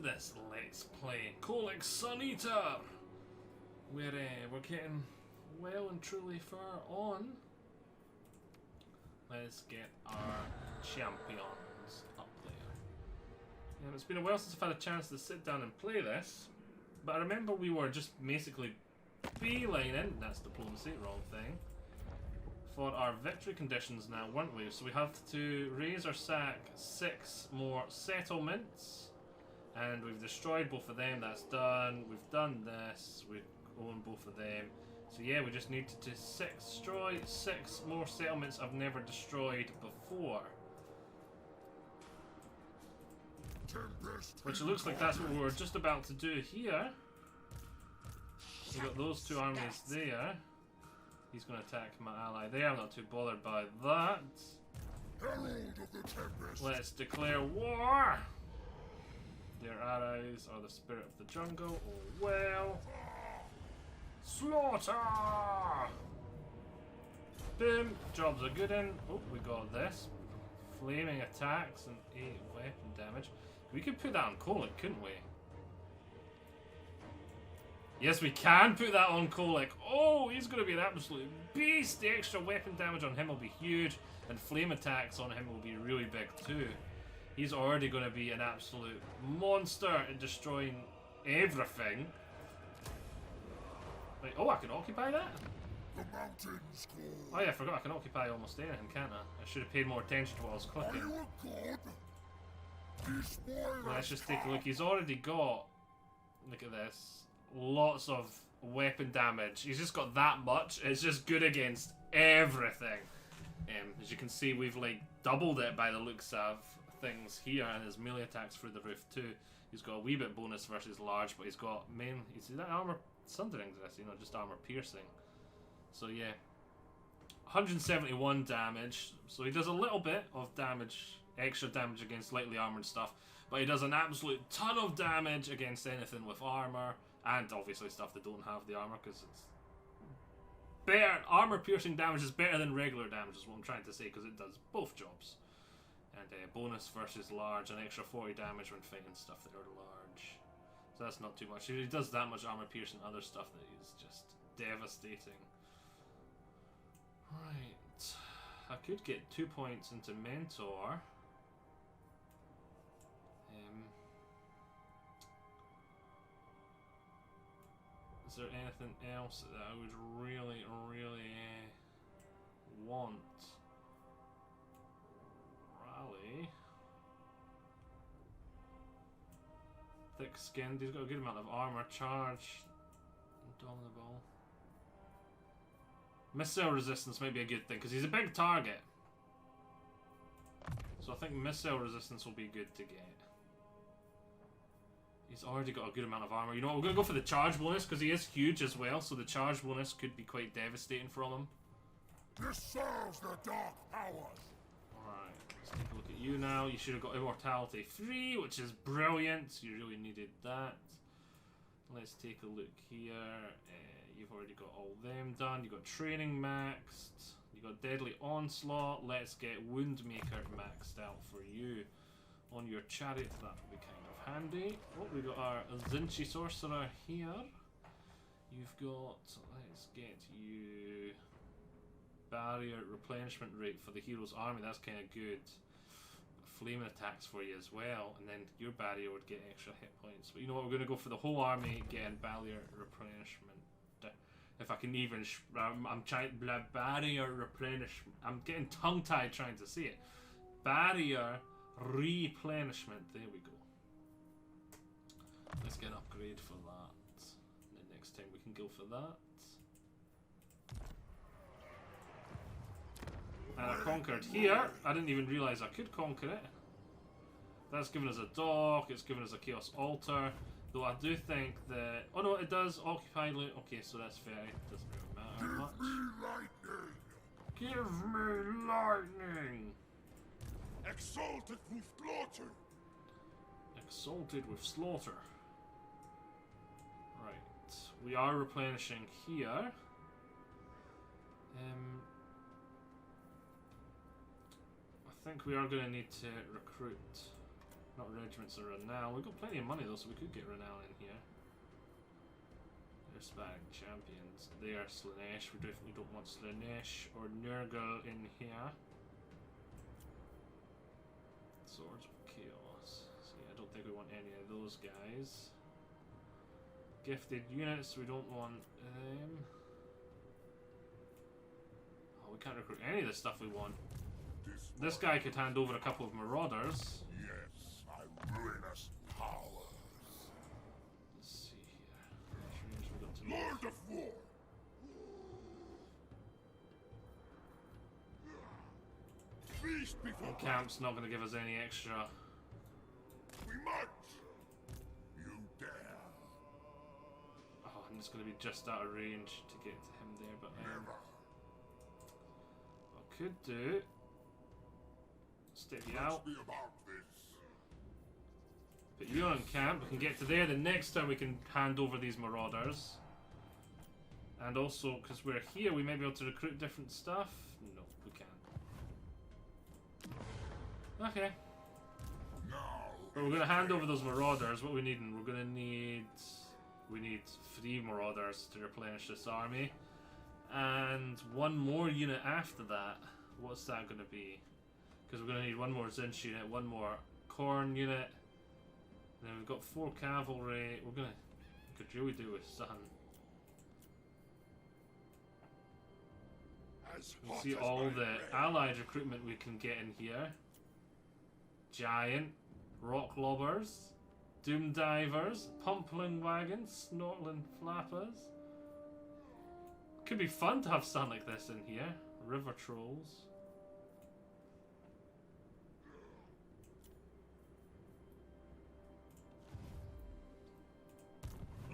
this Let's Play kholec suneater. We're getting well and truly far on. Let's get our champions up there. And it's been a while since I've had a chance to sit down and play this, but I remember we were just basically beelining, that's diplomacy, wrong thing, for our victory conditions now, weren't we? So we have to raise or sack 6 more settlements, and we've destroyed both of them, that's done. We've done this, we own both of them. So yeah, we just need to destroy 6 more settlements I've never destroyed before. Which it looks like that's what we're just about to do here. We've got those 2 armies there. He's going to attack my ally there. I'm not too bothered by that. Let's declare war. Their allies are the spirit of the jungle. Oh well. Slaughter! Boom. Job's a good one. Oh, we got this. Flaming attacks and 8 weapon damage. We could put that on kholec, couldn't we? Yes, we can put that on kholec. Oh, he's going to be an absolute beast. The extra weapon damage on him will be huge, and flame attacks on him will be really big too. He's already going to be an absolute monster at destroying everything. Wait, oh, I can occupy that? The mountains call. Oh yeah, I forgot I can occupy almost anything, can't I? I should have paid more attention to what I was clicking. Are you a god? Let's just take a look. He's already got, look at this, lots of weapon damage. He's just got that much. It's just good against everything. As you can see, we've like doubled it by the looks of things here, and his melee attacks through the roof too. He's got a wee bit bonus versus large, but he's got main. You see that armor sundering this, you know, just armor piercing. So yeah, 171 damage. So he does a little bit of damage, extra damage against lightly armored stuff, but he does an absolute ton of damage against anything with armor, and obviously stuff that don't have the armor, because it's better. Armor piercing damage is better than regular damage, is what I'm trying to say, because it does both jobs. And bonus versus large, an extra 40 damage when fighting stuff that are large. So that's not too much. He does that much armor piercing other stuff that is just devastating. Right. I could get 2 points into Mentor. Is there anything else that I would really want? Rally. Thick skinned, he's got a good amount of armor, charge, indomitable. Missile resistance might be a good thing, because he's a big target. So I think missile resistance will be good to get. He's already got a good amount of armor. You know what, we're going to go for the charge bonus, because he is huge as well, so the charge bonus could be quite devastating from him. This serves the dark powers. Alright, let's take a look at you now. You should have got Immortality 3, which is brilliant. You really needed that. Let's take a look here. You've already got all them done. You've got Training maxed. You've got Deadly Onslaught. Let's get Woundmaker maxed out for you. On your chariot, that would be kind of handy. Oh, we've got our Zinchi Sorcerer here. You've got, let's get you barrier replenishment rate for the hero's army. That's kind of good. Flame attacks for you as well, and then your barrier would get extra hit points. But you know what, we're going to go for the whole army, getting barrier replenishment. If I can even, I'm trying, barrier replenishment. I'm getting tongue-tied trying to say it. Barrier replenishment. There we go. Let's get an upgrade for that. And then next time we can go for that. And I conquered here. I didn't even realise I could conquer it. That's given us a dock. It's given us a chaos altar. Though I do think that... Oh no, it does occupy... Okay, so that's fair. It doesn't really matter much. Give me lightning. Give me lightning! Exalted with slaughter. Exalted with slaughter. Right. We are replenishing here. I think we are going to need to recruit Not regiments of renown. We've got plenty of money though, so we could get renown in here. They're Spanish champions. They are Slanesh. We definitely don't want Slanesh or Nurgle in here. Swords of Chaos. So yeah, I don't think we want any of those guys. Gifted units, we don't want them. Oh, we can't recruit any of the stuff we want. This guy could hand over a couple of marauders. Yes, my ruinous powers. Let's see here. Which range we got to move? Lord of War. Feast before Camp's not going to give us any extra. we march. You dare. Oh, and it's going to be just out of range to get to him there, but Never. I could do. Stick you out. Let's be about this. Put you on camp. We can get to there. The next time we can hand over these marauders. And also, because we're here, we may be able to recruit different stuff. No, we can't. Okay. Now. But we're going to hand over those marauders. What we need, and we're going to need... We need 3 marauders to replenish this army. And 1 more unit after that. What's that going to be? Because we're going to need 1 more Zinch unit, 1 more Corn unit. And then we've got 4 cavalry. We're going to... We could really do with Sun. As You hot see as all my the red. allied recruitment we can get in here. Giant, rock lobbers, doom divers, pumpling wagons, snortling flappers. Could be fun to have something like this in here. River trolls.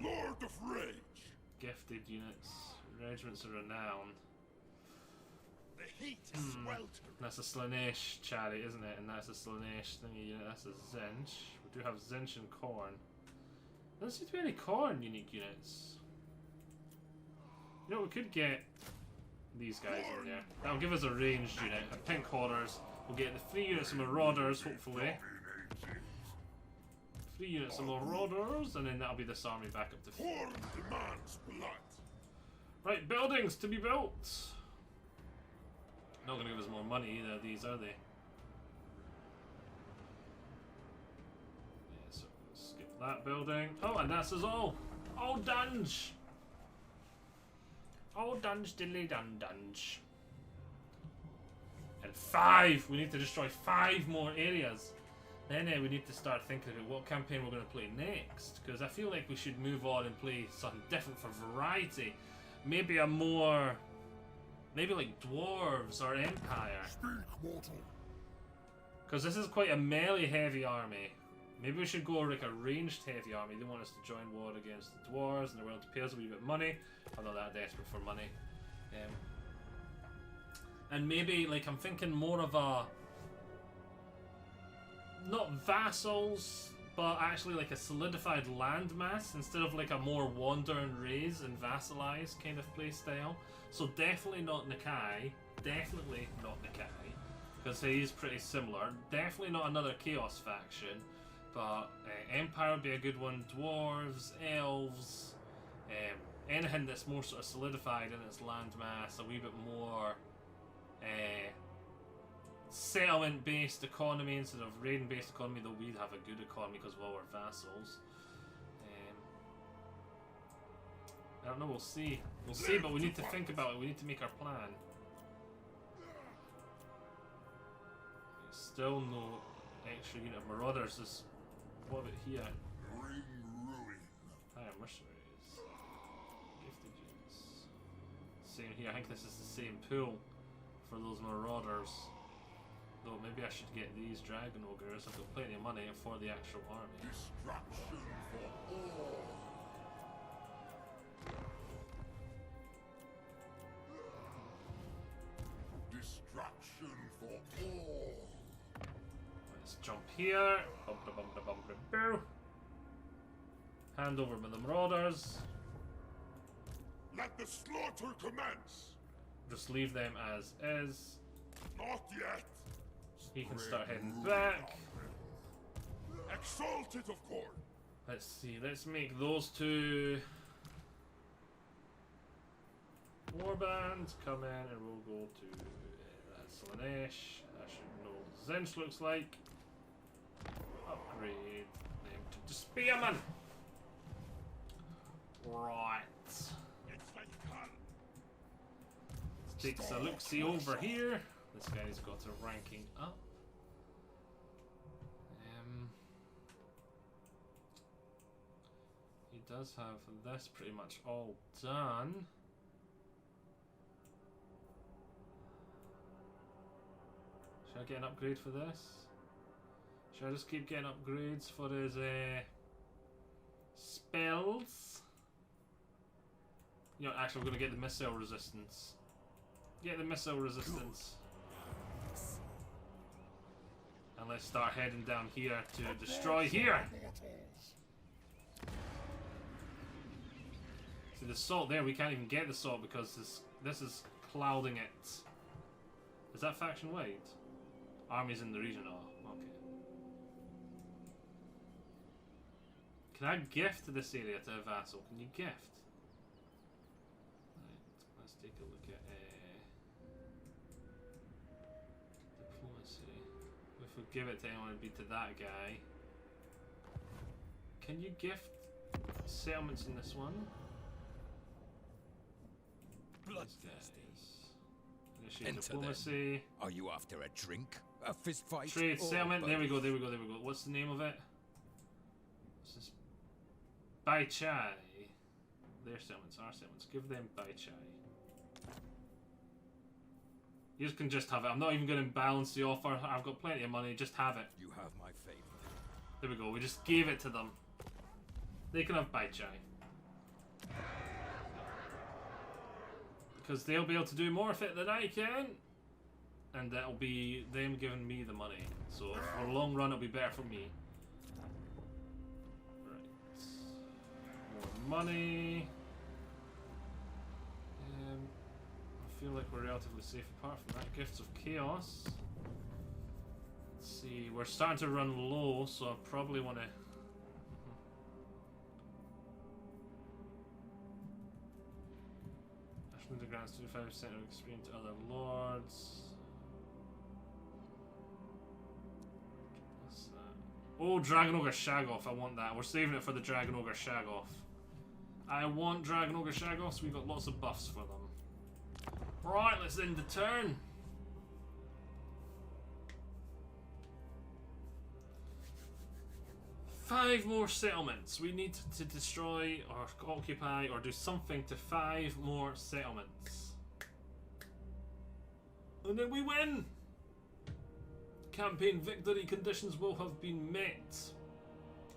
Lord of Rage. Gifted units, regiments of renown. The heat is sweltering. That's a Slanesh chariot, isn't it? And that's a Slanesh thingy unit. That's a Zinch. We do have Zinch and Corn. There doesn't seem to be any Corn unique units. You know, we could get these guys in there. That'll give us a ranged unit. A pink horrors. We'll get the 3 units of marauders, hopefully. 3 units of marauders, and then that'll be this army back up to 4. Horn demands blood. Right, buildings to be built. Not going to give us more money either, these, are they? Yeah, so skip that building. Oh, and that's us all. All dunge. All dunge diddly dun dunge. And 5. We need to destroy 5 more areas. Then we need to start thinking about what campaign we're going to play next. Because I feel like we should move on and play something different for variety. Maybe a more... Maybe like dwarves or empire. Speak, mortal. Because this is quite a melee heavy army. Maybe we should go like a ranged heavy army. They want us to join war against the dwarves and they're willing to pay us a wee bit of money. I'm not that desperate for money. And maybe like I'm thinking more of a... Not vassals, but actually like a solidified landmass instead of like a more wander and raise and vassalize kind of play style. So definitely not Nakai. Definitely not Nakai. Because he's pretty similar. Definitely not another Chaos faction. But Empire would be a good one. Dwarves, elves, anything that's more sort of solidified in its landmass, a wee bit more settlement-based economy instead of raiding-based economy, though we'd have a good economy because of all our vassals. I don't know, we'll see. We'll see, but we need to think about it. We need to make our plan. Still no extra unit of marauders. What about here? Bring ruin. Higher mercenaries. Gifted units. Same here. I think this is the same pool for those marauders. Though maybe I should get these dragon ogres. I've got plenty of money for the actual army. Destruction for all. Destruction for all. Let's jump here. Bump da bump da bump da boo. Hand over to the marauders. Let the slaughter commence. Just leave them as is. Not yet. He can start heading back. Exalted of Khor. Let's see, let's make those two warbands come in and we'll go to Slanesh. I should know what Zench looks like. Upgrade them to Spearman. Right. It's like fun. Let's take a look-see over here. This guy's got a ranking up. He does have this pretty much all done. Should I get an upgrade for this? Should I just keep getting upgrades for his spells? You know, actually, we're going to get the missile resistance. Get the missile resistance. And let's start heading down here to destroy here. See, the salt there, we can't even get the salt because this is clouding it. Is that faction wide? Armies in the region. Oh, okay. Can I gift this area to a vassal? Can you gift? Right, let's take a look at diplomacy. If we give it to anyone, it'd be to that guy. Can you gift settlements in this one? Bloodthirsty. Initiate Enter diplomacy. them. Are you after a drink? A fist fight? Trade or settlement. There we both? go. There we go. There we go. What's the name of it? This is Bai Chai. Their settlements. Our settlements. Give them Bai Chai. You can just have it. I'm not even going to balance the offer. I've got plenty of money. Just have it. You have my favor. There we go. We just gave it to them. They can have Bai Chai. Because they'll be able to do more of it than I can. And that'll be them giving me the money. So for the long run, it'll be better for me. Right. More money. I feel like we're relatively safe apart from that. Gifts of Chaos. Let's see. We're starting to run low, so I probably want to... The grants 25% of experience to other lords. What's that? Oh, Dragon Ogre Shagoff. I want that. We're saving it for the Dragon Ogre Shagoff. I want Dragon Ogre Shagoffs. We've got lots of buffs for them. Right, let's end the turn. Five more settlements. We need to destroy or occupy or do something to 5 more settlements. And then we win! Campaign victory conditions will have been met.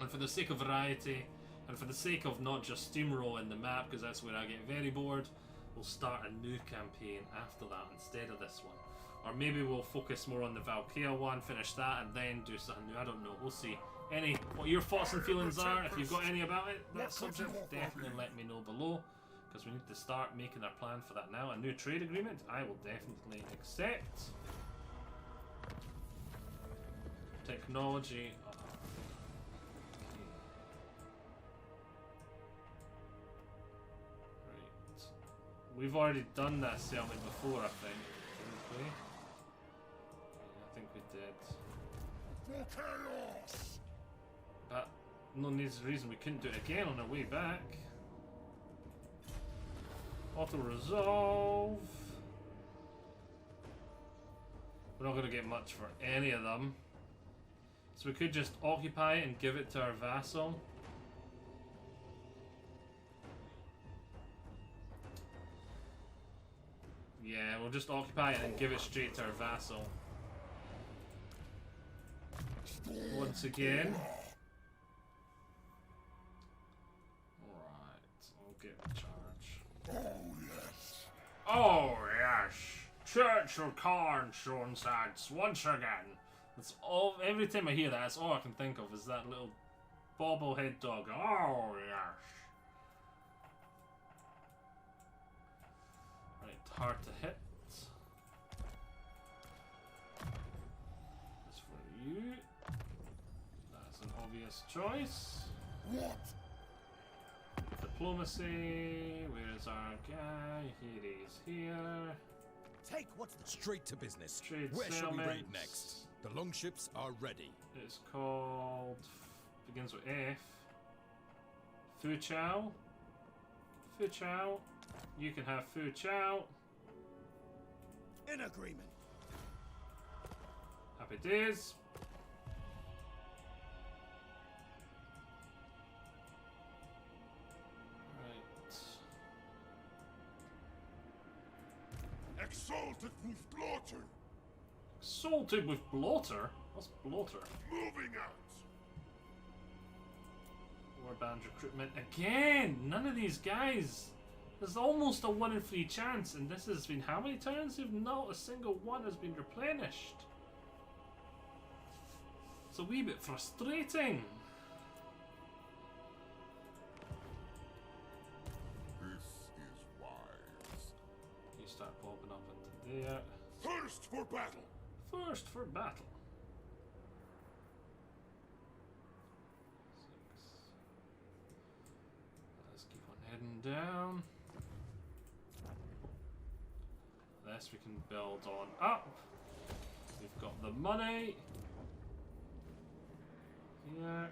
And for the sake of variety, and for the sake of not just steamrolling the map, because that's where I get very bored, we'll start a new campaign after that instead of this one. Or maybe we'll focus more on the Valkyria one, finish that, and then do something new. I don't know. We'll see. What your thoughts and feelings are, if you've got any about it, that subject, definitely let me know below, because we need to start making our plan for that now. A new trade agreement, I will definitely accept. Technology. Okay. Right. We've already done that settlement before, I think. Didn't we? Yeah, I think we did. For chaos. But no reason we couldn't do it again on our way back. Auto resolve. We're not going to get much for any of them. So we could just occupy it and give it to our vassal. Yeah, we'll just occupy it and give it straight to our vassal. Once again. Oh yes, Churchill Carn shown sides once again. That's all. Every time I hear that, that's all I can think of is that little bobblehead dog. Oh yes. Right, hard to hit. That's for you. That's an Nice choice. What? Diplomacy. Where's our guy? Here he is. Here. Take what's straight to business. Trade Where shall we raid settlements. next? The longships are ready. It's called. Begins with F. Fu Chao. Fu Chao. You can have Fu Chao. In agreement. Happy days. Right. Exalted with blotter. Salted with blotter? What's blotter? Moving out. Warband recruitment again! None of these guys! There's almost a 1 in 3 chance, and this has been how many turns? If not a single one has been replenished. It's a wee bit frustrating. This is wise. You start popping up into there. First for battle. First for battle. 6. Let's keep on heading down. This we can build on up. We've got the money. Here.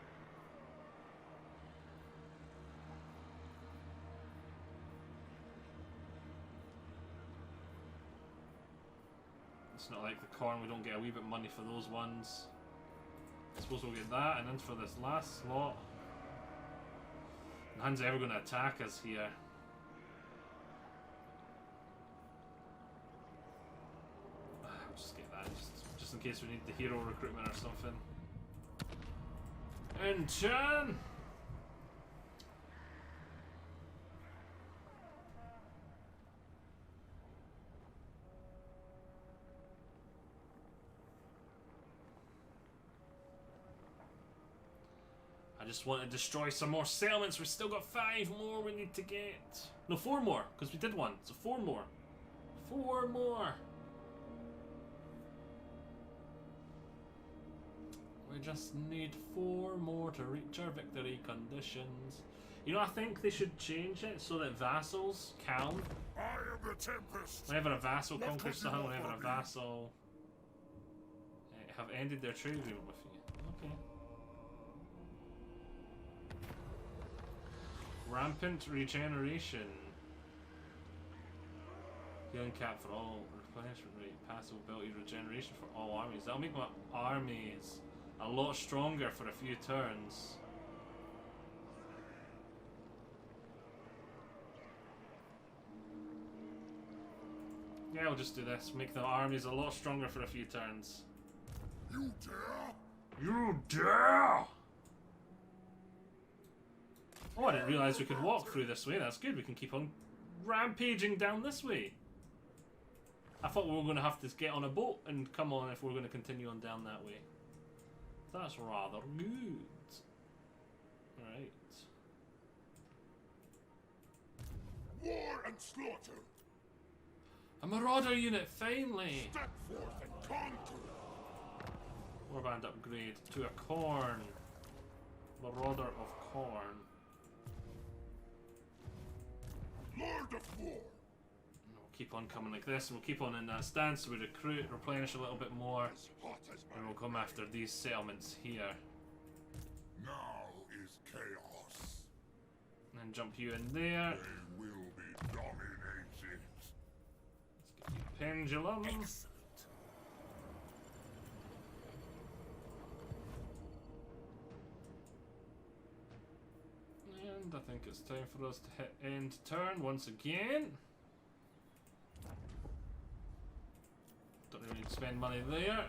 It's not like the corn, we don't get a wee bit of money for those ones. I suppose we'll get that, and then for this last slot. None's ever going to attack us here. I'll just get that, just in case we need the hero recruitment or something. And Chan! I just want to destroy some more settlements. We've still got 5 more we need to get. No, 4 more, because we did one. So 4 more. 4 more. We just need 4 more to reach our victory conditions. You know, I think they should change it so that vassals count. I am the Tempest. Whenever a vassal What conquers could you someone, whenever a offer me? vassal have ended their trade agreement with you. Okay. Rampant regeneration. Healing cap for all replenishment rate. Passive ability regeneration for all armies. That'll make my armies a lot stronger for a few turns. Yeah, I'll just do this. Make the armies a lot stronger for a few turns. You dare? You dare! Oh, I didn't realise we could walk through this way. That's good. We can keep on rampaging down this way. I thought we were going to have to get on a boat and come on if we were going to continue on down that way. That's rather good. Right. War and slaughter. A marauder unit, finally! Step forth and conquer. Warband upgrade to a corn. Marauder of corn. Lord of War. And we'll keep on coming like this, and we'll keep on in that stance. So we recruit, replenish a little bit more, As hot as and my we'll come after these settlements here. now is chaos. And then jump you in there. They will be dominated. Let's get you pendulum. Excellent. And I think it's time for us to hit end turn once again. Don't really need to spend money there.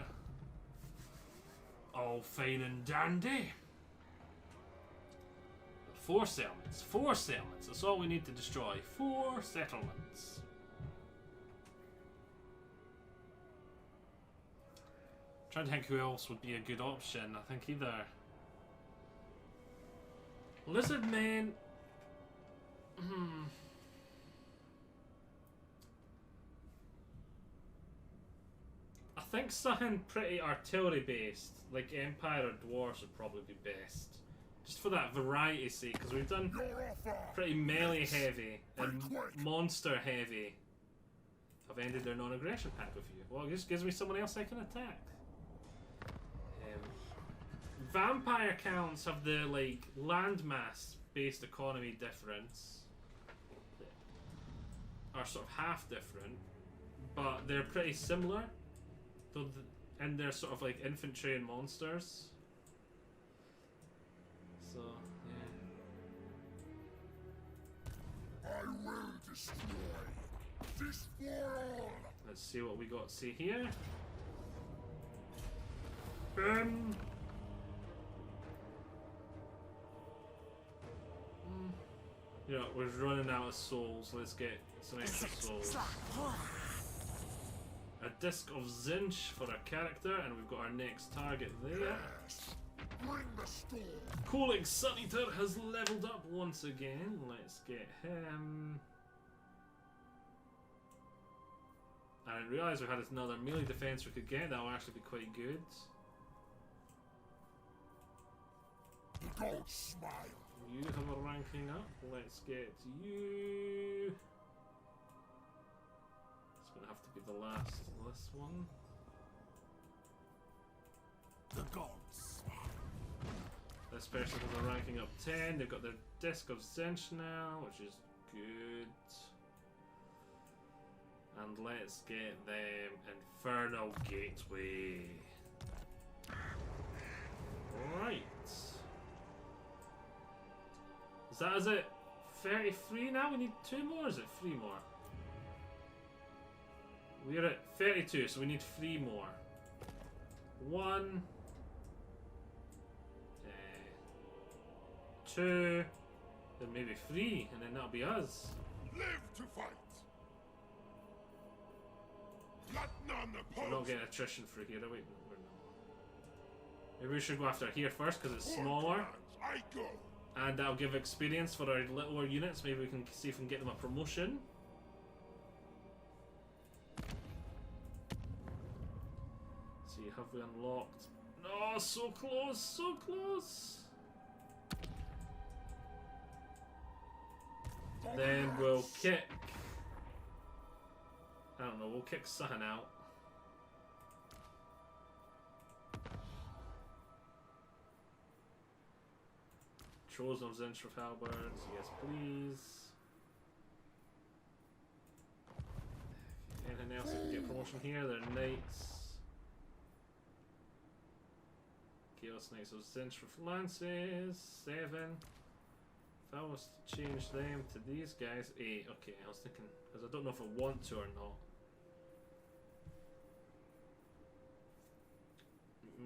All fine and dandy. 4 settlements. 4 settlements. That's all we need to destroy. 4 settlements. Trying to think who else would be a good option. I think either Lizard Man. I think something pretty artillery based, like Empire or Dwarves would probably be best. Just for that variety's sake, because we've done pretty melee heavy and monster heavy. I've ended their non-aggression pact with you. Well, it just gives me someone else I can attack. Vampire counts have the like landmass based economy difference. Are sort of half different, but they're pretty similar. And they're sort of like infantry and monsters. So, yeah. I will destroy this world. Let's see what we got to see here. Yeah, we're running out of souls. Let's get some extra souls. A disc of Zinch for our character, and we've got our next target there. Yes. Bring the storm. Kholec Suneater has leveled up once again. Let's get him. I didn't realise we had another melee defense we could get. That will actually be quite good. The gods smile. You have a ranking up. Let's get you. It's going to have to be the last. This one. The gods smile. This person has a ranking up 10. They've got their disc of Zinch now, which is good. And let's get them Infernal Gateway. Right. Is it 33 now? We need 2 more, or is it 3 more? We're at 32, so we need 3 more. 1, 2, then maybe 3, and then that'll be us. Live to fight. Let none We're oppose. not getting attrition for here, are we? No, we're not. Maybe we should go after here first because it's smaller. I go. And that'll give experience for our littler units. Maybe we can see if we can get them a promotion. See, have we unlocked? No, so close, so close. Then we'll kick. I don't know, we'll kick something out. Chosen of Zinch with halberds, yes please. Anything else that can get promotion here? They're knights. Chaos Knights of Zinch with lances, 7. If I was to change them to these guys, 8. Okay, I was thinking, because I don't know if I want to or not.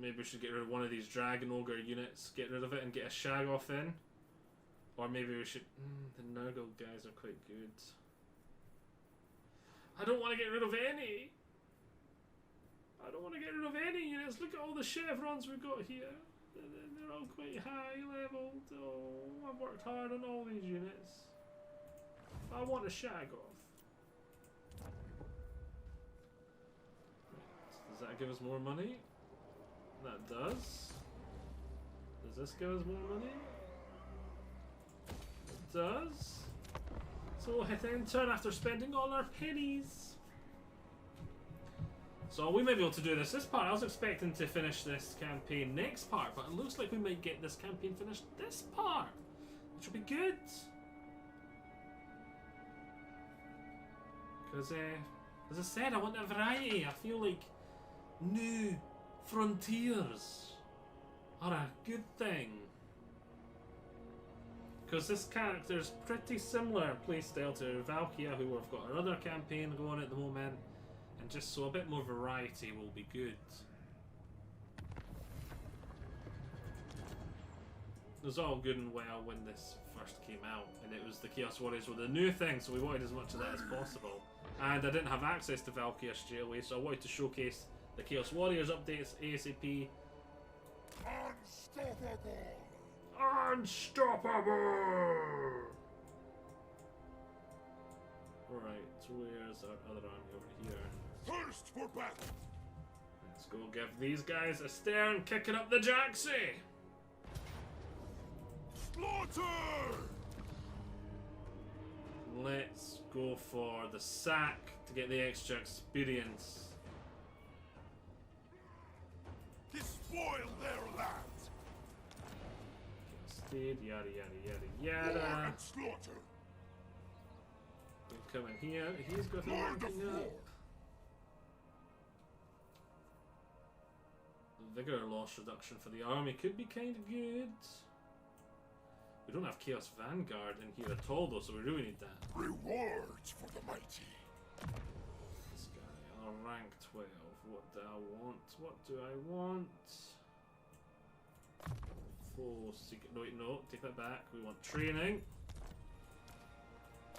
Maybe we should get rid of one of these Dragon Ogre units, get rid of it and get a Shag off in. Or maybe we should... the Nurgle guys are quite good. I don't want to get rid of any! I don't want to get rid of any units. Look at all the chevrons we've got here. They're all quite high leveled. Oh, I've worked hard on all these units. I want a Shag off. Does that give us more money? That does. Does this give us more money? It does. So we'll hit enter after spending all our pennies. So we may be able to do this part. I was expecting to finish this campaign next part, but it looks like we might get this campaign finished this part, which will be good. Because, as I said, I want a variety. I feel like new frontiers are a good thing. Because this character's pretty similar playstyle to Valkia, who we've got our other campaign going at the moment. And just so a bit more variety will be good. It was all good and well when this first came out, and it was the Chaos Warriors were the new thing, so we wanted as much of that as possible. And I didn't have access to Valkia straight away, so I wanted to showcase the Chaos Warriors updates ASAP. Unstoppable. Unstoppable! Right, where's our other army over here? Thirst for battle. Let's go give these guys a stern kicking up the jacksy. Slaughter! Let's go for the sack to get the extra experience. Despoil their land! Steed, yada yada War yada. and slaughter! We'll come in here. He's got a Lord ranking of up. war! Vigor loss reduction for the army could be kind of good. We don't have Chaos Vanguard in here at all though, so we really need that. Rewards for the mighty! This guy, rank 12. What do I want? What do I want? Full secret. No, wait, no, take that back. We want training.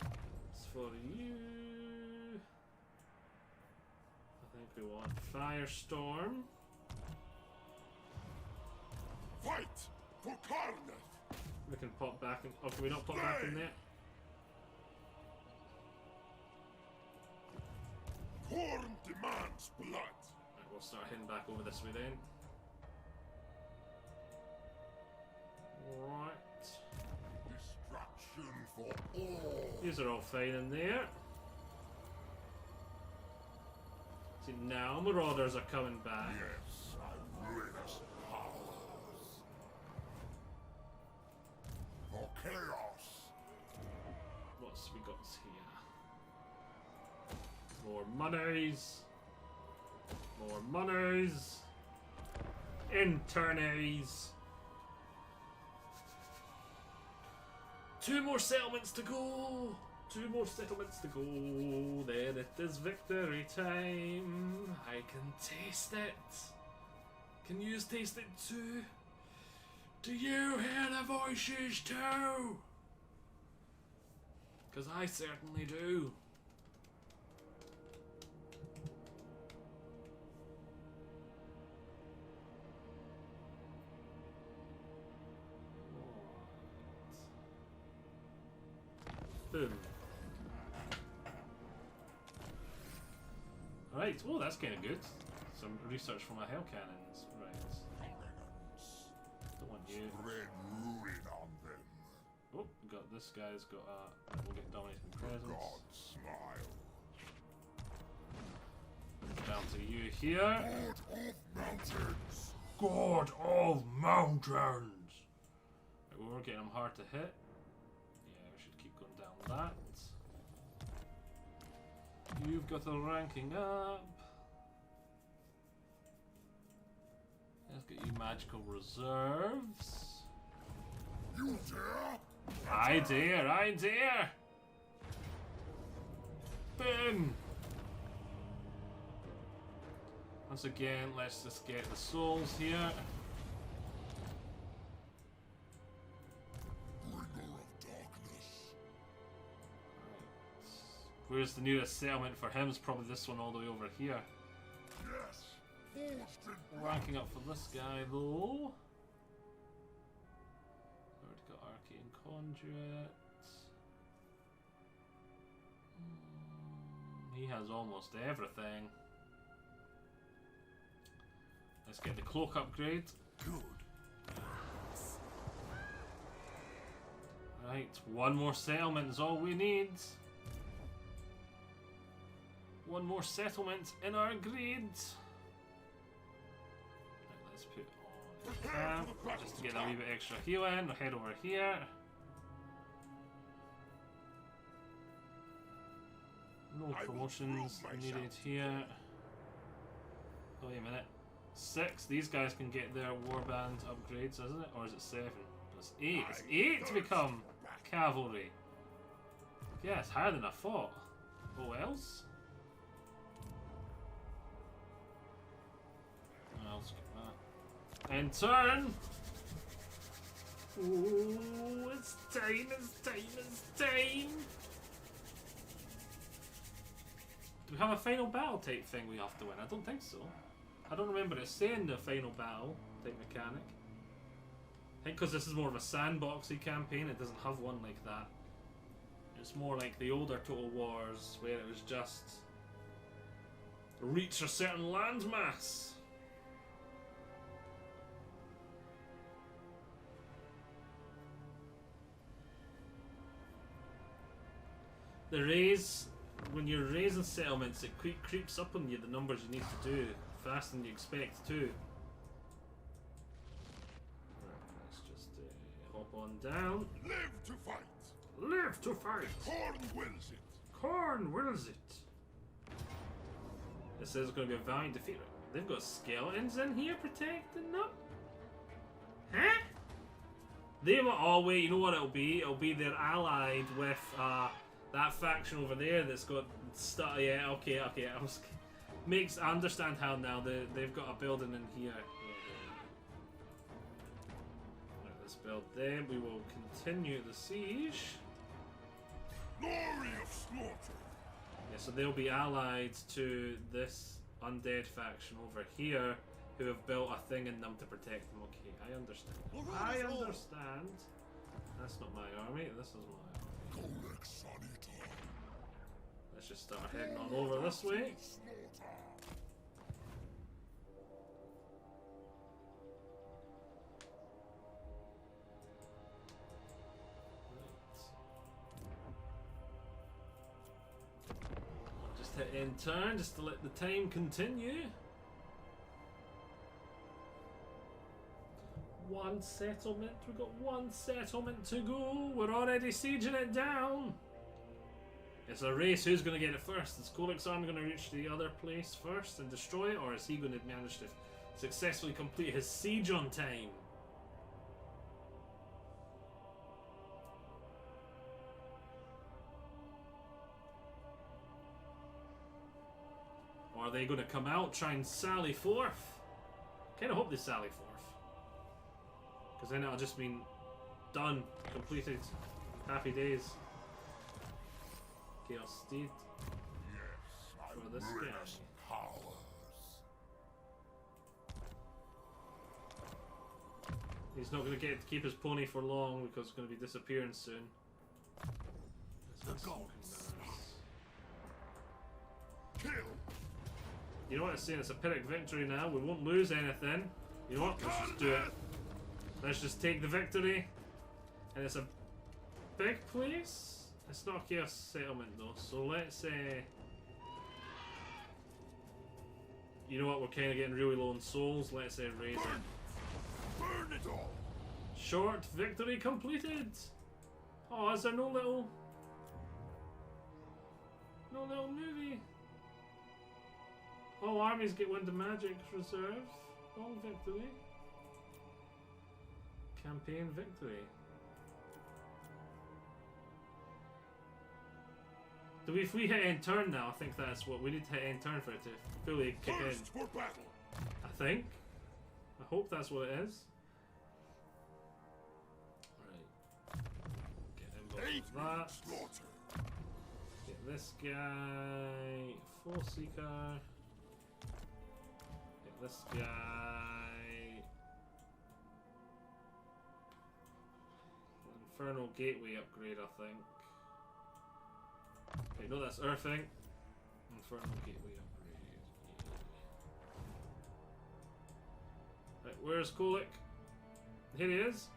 It's for you. I think we want Firestorm. Fight for Karnath! We can pop back in. Oh, can we not pop back in there? Khorne demands blood! Right, we'll start heading back over this way then. Right. Destruction for all! These are all fine in there. See, now Marauders are coming back. Yes, I ruinous powers! For chaos! What's we got here? More monies. More monies. Internies. 2 more settlements to go. 2 more settlements to go. Then it is victory time. I can taste it. Can you taste it too? Do you hear the voices too? Because I certainly do. Boom. Alright, oh that's kind of good. Some research for my hell cannons. Right. Covenants! Don't want you. Spread ruin on them! Oh, we got this guy's got a. We'll get dominating presence. God smile! Down to you here. God of mountains! God of mountains! Right, we're getting them hard to hit. Yeah, we should keep going down that. You've got the ranking up. Let's get you magical reserves. You dare? I dare, I dare! Boom! Once again, let's just get the souls here. Bringer of darkness! Where's the nearest settlement for him? Is probably this one all the way over here. Yes! Forged in blood! Ranking up for this guy though. Already got Arcane Conduit. He has almost everything. Let's get the cloak upgrade. Good. Right, 1 more settlement is all we need. 1 more settlement in our grid. Right, let's put on camp just to get a wee bit extra healing. We'll head over here. No promotions needed here. Oh, wait a minute. 6. These guys can get their warband upgrades, isn't it? Or is it 7? It's 8. It's 8 to become cavalry. Yeah, it's higher than I thought. Oh, else? I'll skip that. And turn! Ooh, it's time, it's time, it's time! Do we have a final battle type thing we have to win? I don't think so. I don't remember it saying the final battle type mechanic. I think because this is more of a sandboxy campaign, it doesn't have one like that. It's more like the older Total Wars, where it was just reach a certain landmass. the raise, when you're raising settlements, it creeps up on you the numbers you need to do faster than you expect to. Let's just hop on down. Live to fight. Live to fight. Corn wills it. Corn wills it. This is going to be a valiant defeat. They've got skeletons in here protecting them. Huh? They will. Oh wait, you know what it'll be? It'll be they're allied with that faction over there that's got stuff. Yeah, okay. I understand how now they've got a building in here. Right, let's build them. We will continue the siege. Glory of slaughter. Yeah, so they'll be allied to this undead faction over here, who have built a thing in them to protect them. Okay, I understand. I understand. That's not my army. This is my army. Kholec suneater. Let's just start heading on over this way. Slaughter. Just hit end turn, just to let the time continue. One settlement. We've got one settlement to go. We're already sieging it down. It's a race. Who's going to get it first? Is Kholec's army going to reach the other place first and destroy it, or is he going to manage to successfully complete his siege on time? Or are they going to come out, try and sally forth? Kind of hope they sally forth. Because then it'll just mean done, completed, happy days. Chaos Steed Yes, for I this bring guy. us powers. He's not going to get to keep his pony for long because it's going to be disappearing soon. The gods. Kill. You know what it's saying? It's a Pyrrhic victory now. We won't lose anything. You know what? Let's just do it. Let's just take the victory. And it's a big place. It's not a chaos settlement though. So let's you know what? We're kind of getting really low on souls. Let's raise it. Burn it all. Short victory completed. Oh, is there no little movie? All armies get one to magic reserve. All victory. Campaign victory. Do we, if we hit end turn now, I think that's what we need to hit end turn for it to fully kick in. First for battle. I think. I hope that's what it is. Right. Get involved with that. Slaughter. Get this guy. Full Seeker. Get this guy. Infernal Gateway upgrade, I think. Okay, no, that's Earthing. Infernal Gateway upgrade. Yeah. Right, where's Kholec? Here he is.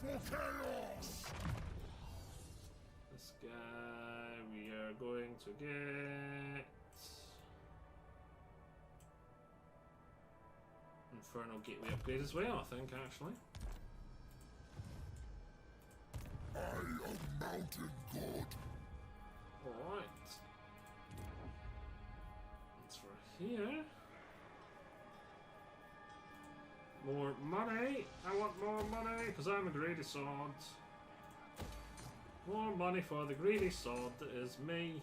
For chaos. This guy we are going to get. Infernal Gateway upgrade as well, I think, actually. I am mountain god. Alright. That's for here. More money. I want more money because I'm a greedy sword. More money for the greedy sword that is me.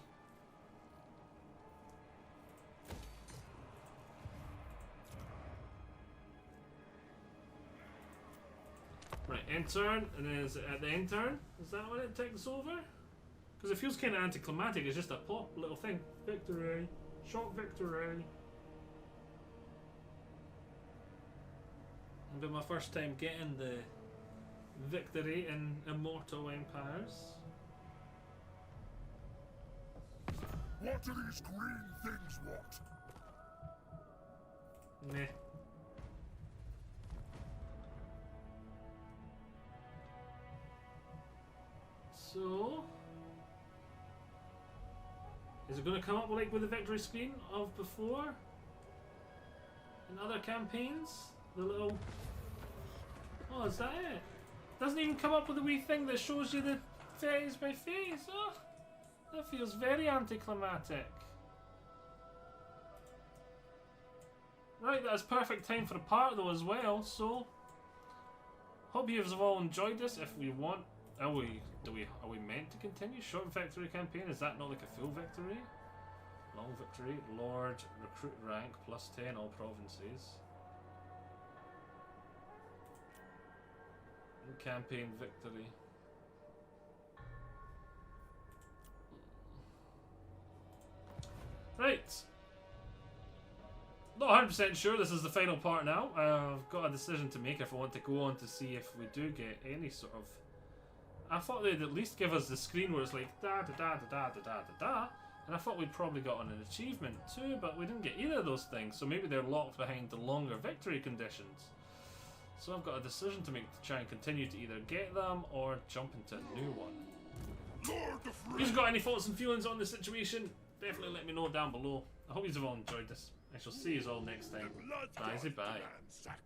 Right, end turn, and then is it at the end turn? Is that when it takes over? Because it feels kind of anticlimactic, it's just a pop little thing. Victory. Short victory. It'll be my first time getting the victory in Immortal Empires. What do these green things want? Meh. So Is it going to come up like with the victory screen of before? In other campaigns? The little... Oh, is that it? Doesn't even come up with a wee thing that shows you the phase by phase. Oh, that feels very anticlimactic. Right, that's perfect time for a part though as well, so... Hope you have all enjoyed this. If we want... Are we meant to continue? Short victory campaign? Is that not like a full victory? Long victory, Lord, recruit rank, plus 10, all provinces. Campaign victory. Right. Not 100% sure this is the final part now. I've got a decision to make if I want to go on to see if we do get any sort of... I thought they'd at least give us the screen where it's like da da da da da da da da da. And I thought we'd probably got an achievement too, but we didn't get either of those things. So maybe they're locked behind the longer victory conditions. So I've got a decision to make to try and continue to either get them or jump into a new one. If you've got any thoughts and feelings on the situation, definitely let me know down below. I hope you've all enjoyed this. I shall see you all next time. Bye, bye. Sacrifice.